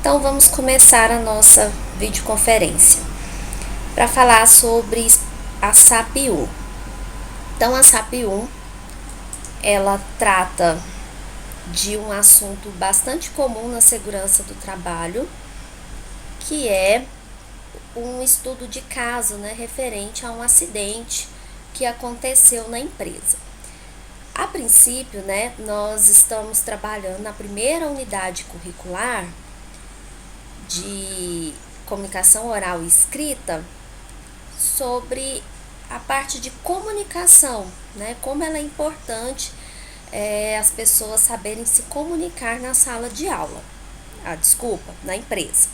Então vamos começar a nossa videoconferência para falar sobre a SAP-1. Então a SAP-1 ela trata de um assunto bastante comum na segurança do trabalho, que é um estudo de caso, referente a um acidente que aconteceu na empresa. A princípio, nós estamos trabalhando na primeira unidade curricular de comunicação oral e escrita sobre a parte de comunicação, como ela é importante as pessoas saberem se comunicar na sala de aula, na empresa.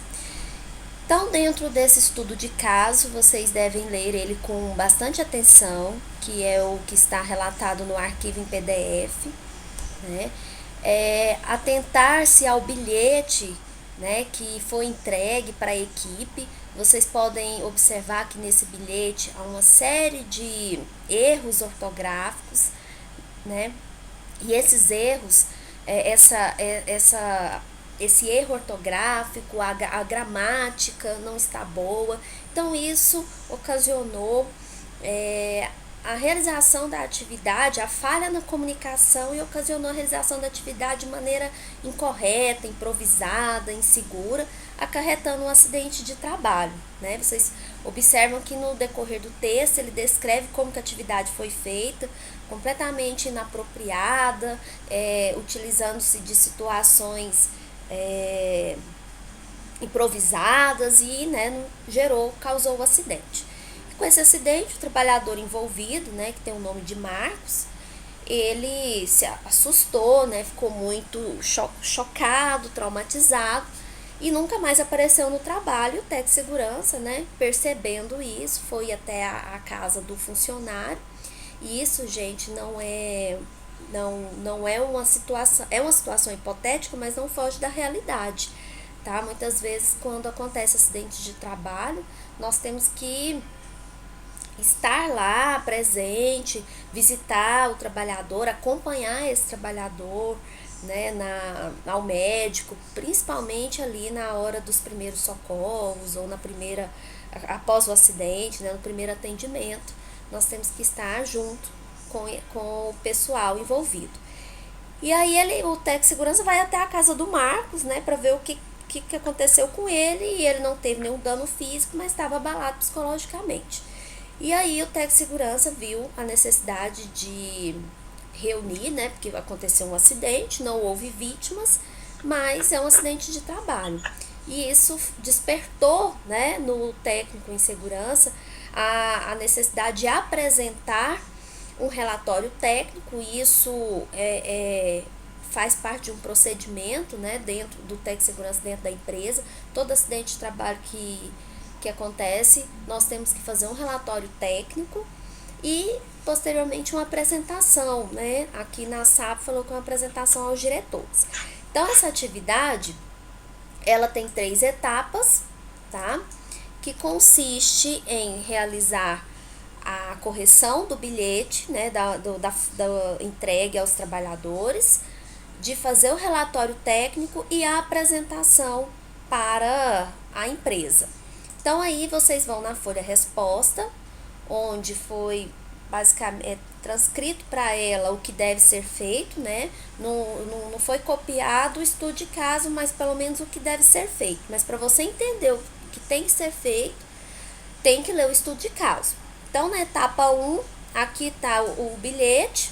Então, dentro desse estudo de caso, vocês devem ler ele com bastante atenção, que é o que está relatado no arquivo em PDF, atentar-se ao bilhete que foi entregue para a equipe. Vocês podem observar que nesse bilhete há uma série de erros ortográficos, e esses erros, esse erro ortográfico, a gramática não está boa. Então isso ocasionou a realização da atividade, a falha na comunicação, e ocasionou a realização da atividade de maneira incorreta, improvisada, insegura, acarretando um acidente de trabalho. Vocês observam que no decorrer do texto ele descreve como que a atividade foi feita, completamente inapropriada, utilizando-se de situações improvisadas e causou o acidente. Com esse acidente, o trabalhador envolvido, que tem o nome de Marcos, ele se assustou, ficou muito chocado, traumatizado e nunca mais apareceu no trabalho. O técnico de segurança, percebendo isso, foi até a casa do funcionário. E isso, gente, não é uma situação, é uma situação hipotética, mas não foge da realidade, tá? Muitas vezes, quando acontece acidente de trabalho, nós temos que estar lá presente, visitar o trabalhador, acompanhar esse trabalhador, ao médico, principalmente ali na hora dos primeiros socorros ou após o acidente, no primeiro atendimento. Nós temos que estar junto com o pessoal envolvido. E aí o técnico de segurança vai até a casa do Marcos, para ver o que aconteceu com ele, e ele não teve nenhum dano físico, mas estava abalado psicologicamente. E aí o técnico de segurança viu a necessidade de reunir, porque aconteceu um acidente, não houve vítimas, mas é um acidente de trabalho. E isso despertou, no técnico em segurança a necessidade de apresentar um relatório técnico. E isso faz parte de um procedimento, dentro do técnico de segurança, dentro da empresa. Todo acidente de trabalho que acontece, nós temos que fazer um relatório técnico e posteriormente uma apresentação, Aqui na SAP falou que é uma apresentação aos diretores. Então essa atividade, ela tem 3 etapas, tá? Que consiste em realizar a correção do bilhete, da entregue aos trabalhadores, de fazer o relatório técnico e a apresentação para a empresa. Então aí vocês vão na folha resposta, onde foi basicamente transcrito para ela o que deve ser feito, não foi copiado o estudo de caso, mas pelo menos o que deve ser feito. Mas para você entender o que tem que ser feito, tem que ler o estudo de caso. Então na etapa 1, aqui está o bilhete,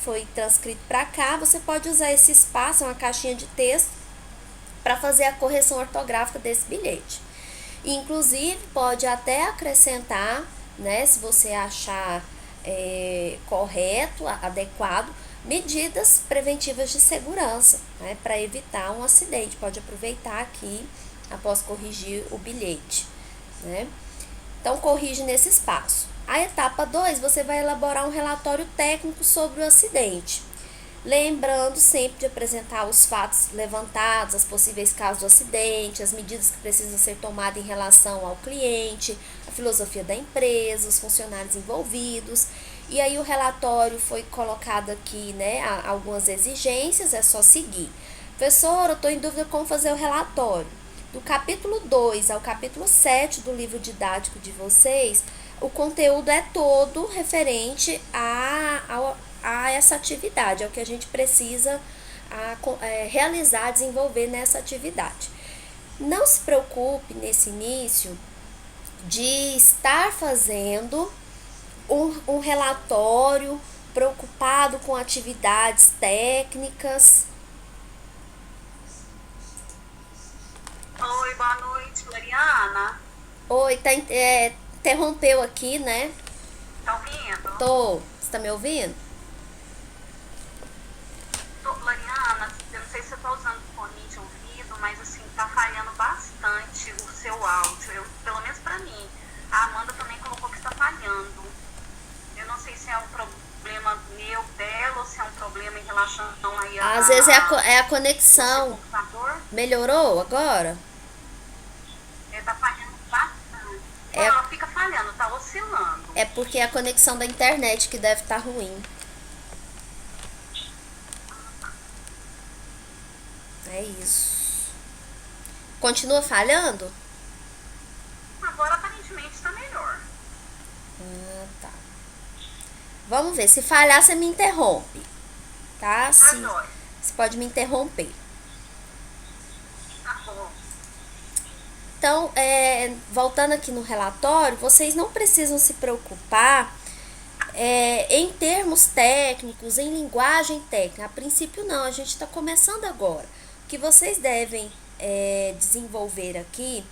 foi transcrito para cá. Você pode usar esse espaço, uma caixinha de texto, para fazer a correção ortográfica desse bilhete. Inclusive, pode até acrescentar, se você achar correto, adequado, medidas preventivas de segurança, para evitar um acidente. Pode aproveitar aqui, após corrigir o bilhete, Então, corrige nesse espaço. A etapa 2, você vai elaborar um relatório técnico sobre o acidente. Lembrando sempre de apresentar os fatos levantados, as possíveis causas do acidente, as medidas que precisam ser tomadas em relação ao cliente, a filosofia da empresa, os funcionários envolvidos. E aí o relatório foi colocado aqui, algumas exigências, é só seguir. Professor, eu estou em dúvida como fazer o relatório. Do capítulo 2 ao capítulo 7 do livro didático de vocês, o conteúdo é todo referente a essa atividade, ao que a gente precisa realizar, desenvolver nessa atividade. Não se preocupe nesse início de estar fazendo um relatório preocupado com atividades técnicas. Oi, boa noite, Mariana. Oi, interrompeu aqui, né? Tá ouvindo? Você tá me ouvindo? Mariana, eu não sei se você tá usando fone de ouvido, mas assim, tá falhando bastante o seu áudio. Pelo menos pra mim. A Amanda também colocou que está falhando. Eu não sei se é um problema meu, dela, ou se é um problema em relação aí Às vezes é a ao seu conexão. computador. Melhorou agora? Tá falhando bastante. Não, É, ela fica falhando, tá oscilando. é porque é a conexão da internet que deve estar ruim. É isso. Continua falhando? Agora aparentemente está melhor. Tá. Vamos ver. Se falhar, você me interrompe. Tá? Tá jóia. Você pode me interromper. Tá bom. Então, voltando aqui no relatório, vocês não precisam se preocupar em termos técnicos, em linguagem técnica. A princípio, não. A gente está começando agora. O que vocês devem desenvolver aqui,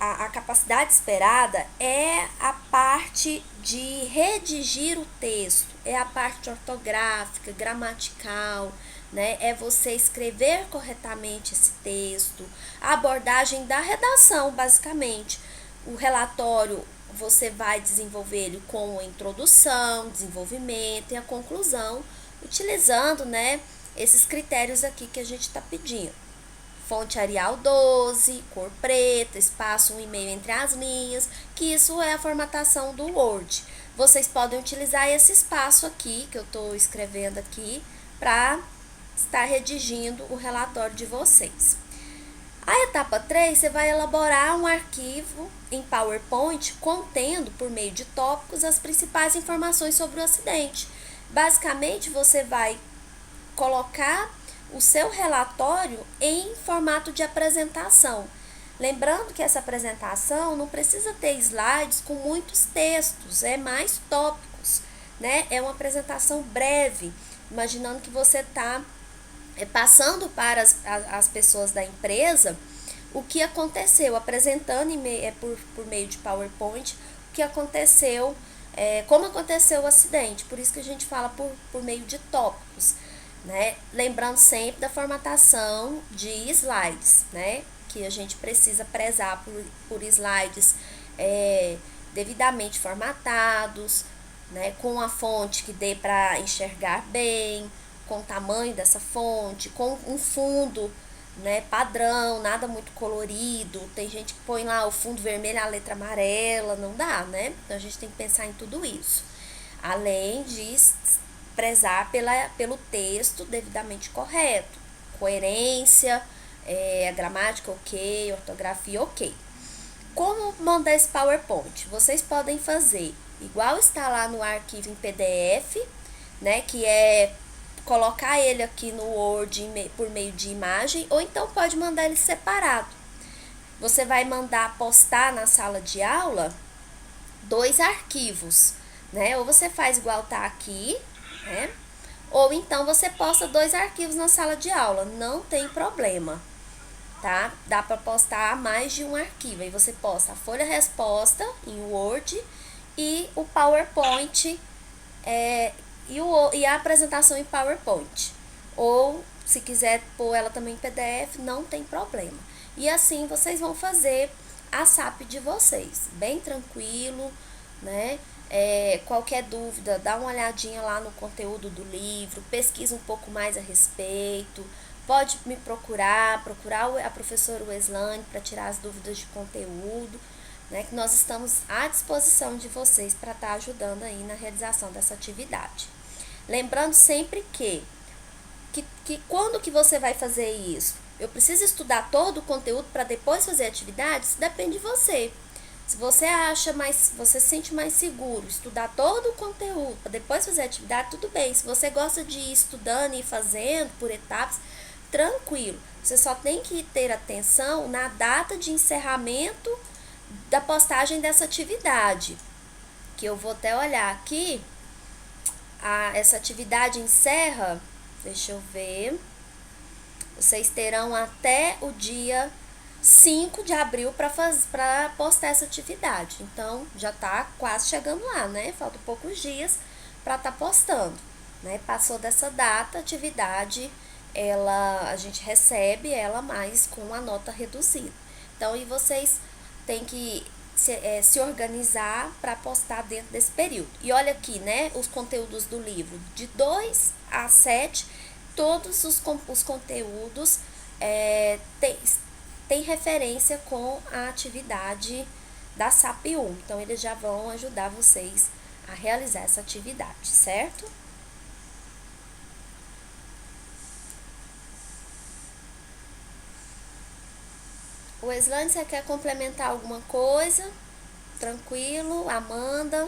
a capacidade esperada, é a parte de redigir o texto, é a parte ortográfica, gramatical, né? É você escrever corretamente esse texto, a abordagem da redação, basicamente. O relatório você vai desenvolver ele com a introdução, desenvolvimento e a conclusão, utilizando, né, esses critérios aqui que a gente está pedindo. Fonte Arial 12, cor preta, espaço 1,5 entre as linhas, que isso é a formatação do Word. Vocês podem utilizar esse espaço aqui, que eu estou escrevendo aqui, para estar redigindo o relatório de vocês. A etapa 3, você vai elaborar um arquivo em PowerPoint contendo, por meio de tópicos, as principais informações sobre o acidente. Basicamente, você vai colocar o seu relatório em formato de apresentação. Lembrando que essa apresentação não precisa ter slides com muitos textos, é mais tópicos, né? É uma apresentação breve, imaginando que você está passando para as pessoas da empresa o que aconteceu, apresentando por meio de PowerPoint o que aconteceu, como aconteceu o acidente. Por isso que a gente fala por meio de tópicos, né? Lembrando sempre da formatação de slides, né? Que a gente precisa prezar por slides devidamente formatados, né? Com a fonte que dê para enxergar bem, com o tamanho dessa fonte, com um fundo, né, padrão, nada muito colorido. Tem gente que põe lá o fundo vermelho, a letra amarela, não dá, né? Então a gente tem que pensar em tudo isso. Além de prezar pelo texto devidamente correto, coerência, a gramática ok, ortografia ok. Como mandar esse PowerPoint? Vocês podem fazer igual está lá no arquivo em PDF, né, que é colocar ele aqui no Word por meio de imagem, ou então pode mandar ele separado. Você vai mandar postar na sala de aula 2 arquivos, né? Ou você faz igual tá aqui, né? Ou então você posta 2 arquivos na sala de aula, não tem problema, tá? Dá para postar mais de um arquivo. Aí você posta a folha resposta em Word e o PowerPoint e a apresentação em PowerPoint. Ou se quiser pôr ela também em PDF, não tem problema. E assim vocês vão fazer a SAP de vocês, bem tranquilo, né? Qualquer dúvida, dá uma olhadinha lá no conteúdo do livro, pesquisa um pouco mais a respeito, pode me procurar a professora Weslane para tirar as dúvidas de conteúdo, né? Que nós estamos à disposição de vocês para estar ajudando aí na realização dessa atividade. Lembrando sempre que quando que você vai fazer isso? eu preciso estudar todo o conteúdo para depois fazer atividade? Isso depende de você. Se você acha mais, você se sente mais seguro, estudar todo o conteúdo para depois fazer atividade, tudo bem. Se você gosta de ir estudando e fazendo por etapas, tranquilo. Você só tem que ter atenção na data de encerramento da postagem dessa atividade. Que eu vou até olhar aqui. Essa atividade encerra, deixa eu ver. Vocês terão até o dia 5 de abril para postar essa atividade. Então, já tá quase chegando lá, né? Faltam poucos dias para tá postando, né? Passou dessa data, a atividade, a gente recebe ela mais com a nota reduzida. Então, e vocês têm que se organizar para postar dentro desse período. E olha aqui, né? Os conteúdos do livro, de 2 a 7, todos os conteúdos tem referência com a atividade da SAP 1. Então, eles já vão ajudar vocês a realizar essa atividade, certo? O Weslane, você quer complementar alguma coisa? Tranquilo? Amanda?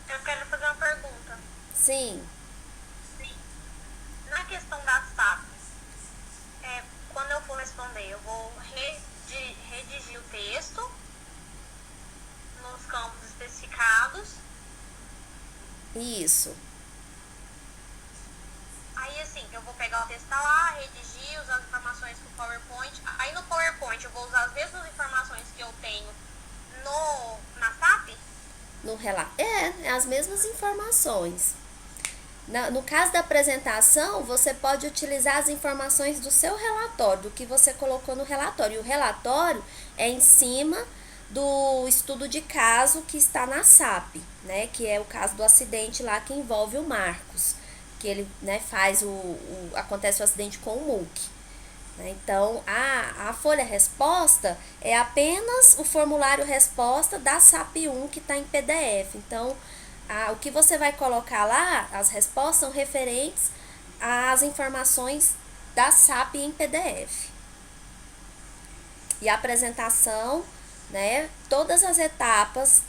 Eu quero fazer uma pergunta. Sim. Na questão da SAP, quando eu for responder, eu vou redigir o texto nos campos especificados. Isso. Aí, assim, eu vou pegar o texto lá, redigir, usar as informações do PowerPoint. Aí, no PowerPoint, eu vou usar as mesmas informações que eu tenho na SAP? No relato. As mesmas informações. No caso da apresentação, você pode utilizar as informações do seu relatório, do que você colocou no relatório. E o relatório é em cima do estudo de caso que está na SAP, né? Que é o caso do acidente lá que envolve o Marcos, que ele, né, acontece o acidente com o MUC. Então, a folha resposta é apenas o formulário resposta da SAP 1 que está em PDF. Então, o que você vai colocar lá, as respostas são referentes às informações da SAP em PDF. E a apresentação, né, todas as etapas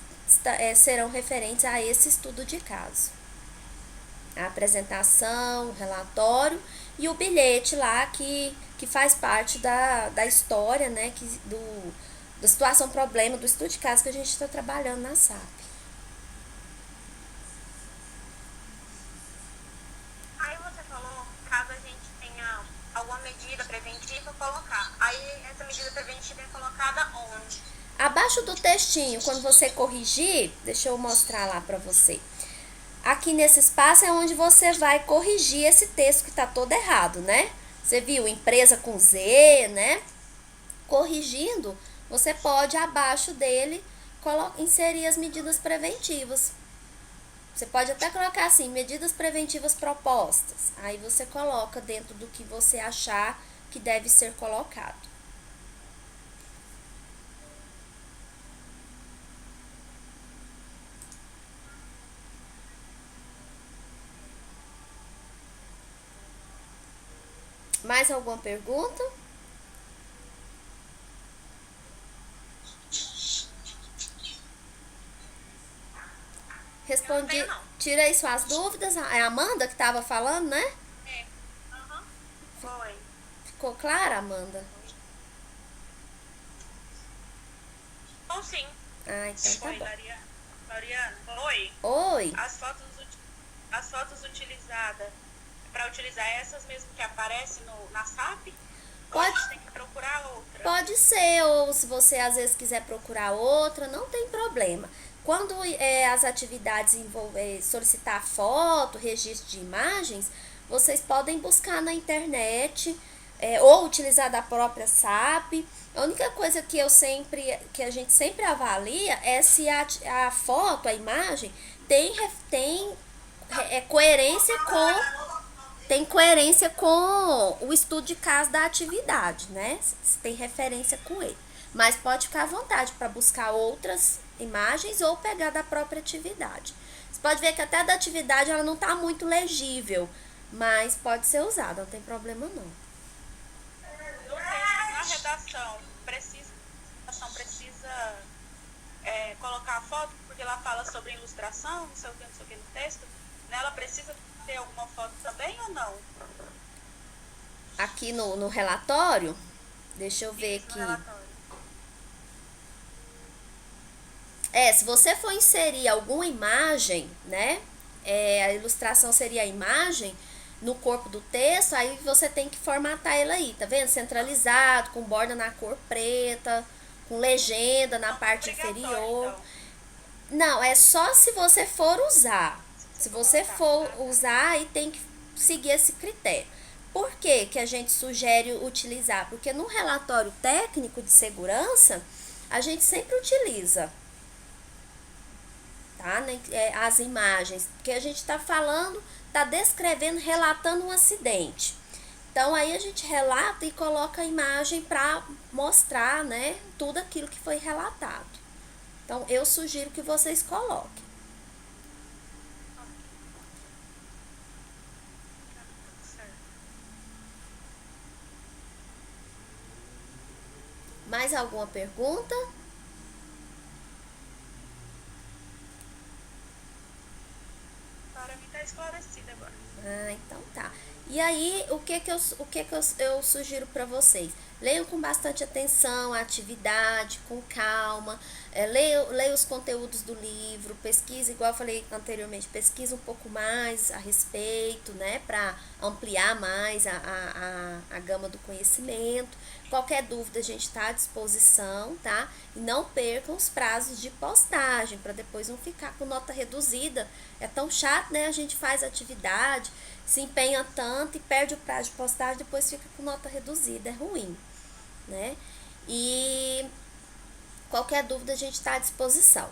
serão referentes a esse estudo de caso. A apresentação, o relatório e o bilhete lá que faz parte da história, né, da situação problema do estudo de caso que a gente está trabalhando na SAP. Aí você falou, caso a gente tenha alguma medida preventiva, colocar. Aí essa medida preventiva é colocada onde? Abaixo do textinho, quando você corrigir, deixa eu mostrar lá para você. Aqui nesse espaço é onde você vai corrigir esse texto que está todo errado, né? Você viu, empresa com Z, né? Corrigindo, você pode, abaixo dele, inserir as medidas preventivas. Você pode até colocar assim, medidas preventivas propostas. Aí você coloca dentro do que você achar que deve ser colocado. Mais alguma pergunta? Respondi. Tira aí suas dúvidas. É a Amanda que estava falando, né? Foi. Ficou clara, Amanda? Ou sim. Então tá Oi, bom. Lariana. Oi. Oi. As fotos utilizadas, para utilizar essas mesmo que aparecem na SAP? Ou a gente tem que procurar outra? Pode ser, ou se você às vezes quiser procurar outra, não tem problema. Quando as atividades solicitar foto, registro de imagens, vocês podem buscar na internet ou utilizar da própria SAP. A única coisa que a gente sempre avalia é se a foto, a imagem, tem coerência com o estudo de caso da atividade, né? Se tem referência com ele. Mas pode ficar à vontade para buscar outras imagens ou pegar da própria atividade. Você pode ver que até da atividade ela não está muito legível, mas pode ser usada, não tem problema não. No texto, na redação, precisa colocar a foto, porque ela fala sobre ilustração, não sei o que no texto. Nela precisa ter alguma foto também ou não? Aqui no relatório, deixa eu ver aqui. Se você for inserir alguma imagem, né? A ilustração seria a imagem no corpo do texto, aí você tem que formatar ela aí, tá vendo? Centralizado, com borda na cor preta, com legenda na parte inferior. Então. Não, é só se você for usar. Se você for usar, aí tem que seguir esse critério. Por que que a gente sugere utilizar? Porque no relatório técnico de segurança, a gente sempre utiliza, tá? As imagens, porque a gente está falando, está descrevendo, relatando um acidente. Então aí a gente relata e coloca a imagem para mostrar, né, tudo aquilo que foi relatado. Então eu sugiro que vocês coloquem. Mais alguma pergunta? Para mim está esclarecida agora. Então tá. E aí, o que eu sugiro para vocês? Leiam com bastante atenção a atividade, com calma. Leia os conteúdos do livro, pesquise, igual eu falei anteriormente, pesquise um pouco mais a respeito, né? Para ampliar mais a gama do conhecimento. Qualquer dúvida a gente está à disposição, tá? E não percam os prazos de postagem, para depois não ficar com nota reduzida. É tão chato, né? A gente faz atividade, se empenha tanto e perde o prazo de postagem, depois fica com nota reduzida, é ruim, né? E qualquer dúvida a gente está à disposição.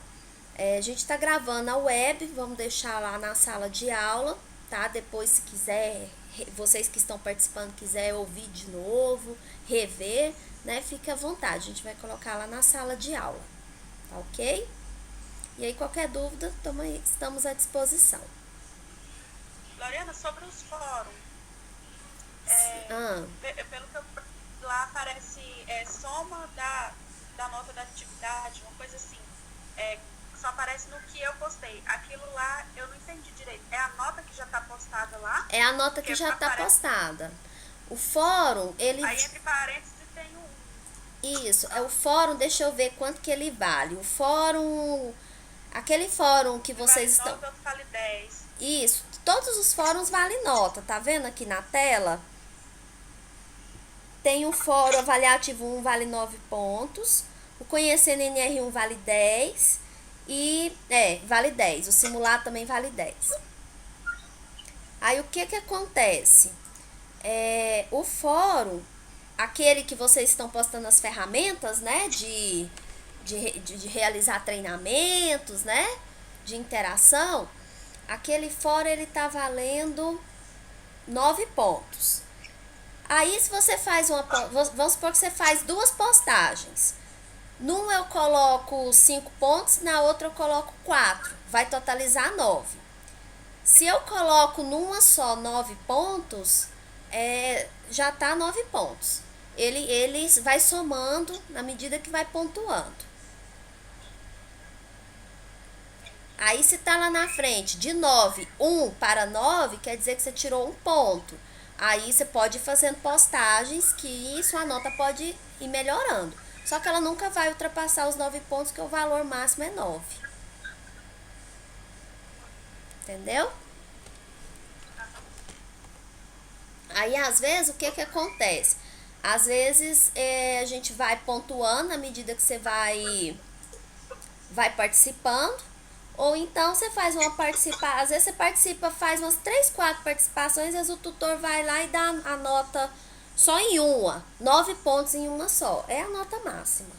A gente está gravando a web, vamos deixar lá na sala de aula, tá? Depois, se quiser, vocês que estão participando, quiser ouvir de novo, rever, né? Fique à vontade, a gente vai colocar lá na sala de aula, tá ok? E aí, qualquer dúvida, estamos à disposição. Loriana, sobre os fóruns, pelo que eu lá aparece soma da nota da atividade, uma coisa assim, só aparece no que eu postei. Aquilo lá eu não entendi direito. É a nota que já está postada lá? É a nota que já está postada. O fórum, ele... Aí entre parênteses tem Isso, o fórum, deixa eu ver quanto que ele vale. O fórum, aquele fórum que vocês vale estão... 9, outro vale 10. Isso, todos os fóruns valem nota, tá vendo aqui na tela? Tem o fórum avaliativo 1 vale 9 pontos, o Conhecendo NR1 vale 10 e, vale 10, o simulado também vale 10. Aí o que acontece? O fórum, aquele que vocês estão postando as ferramentas, né, de realizar treinamentos, né, de interação, aquele fórum ele tá valendo 9 pontos. Aí se você faz vamos supor que você faz 2 postagens. Num eu coloco 5 pontos, na outra eu coloco 4. Vai totalizar 9. Se eu coloco numa só 9 pontos, já tá 9 pontos. Ele vai somando na medida que vai pontuando. Aí se tá lá na frente de 9, 1 para 9, quer dizer que você tirou 1 ponto. Aí você pode ir fazendo postagens que sua nota pode ir melhorando. Só que ela nunca vai ultrapassar os 9 pontos, que o valor máximo é 9. Entendeu? Aí às vezes o que acontece? Às vezes a gente vai pontuando à medida que você vai participando. Ou então você faz às vezes você participa, faz umas 3, 4 participações, às vezes o tutor vai lá e dá a nota só em uma, 9 pontos em uma só, é a nota máxima.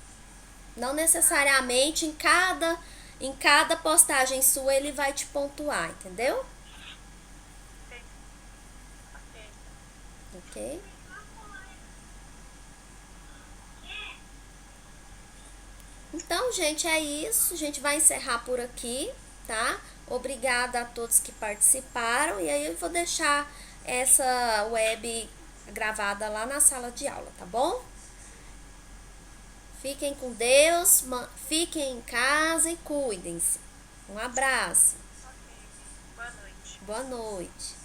Não necessariamente em cada postagem sua ele vai te pontuar, entendeu? Ok? Então, gente, é isso. A gente vai encerrar por aqui, tá? Obrigada a todos que participaram. E aí eu vou deixar essa web gravada lá na sala de aula, tá bom? Fiquem com Deus, fiquem em casa e cuidem-se. Um abraço. Ok. Boa noite. Boa noite.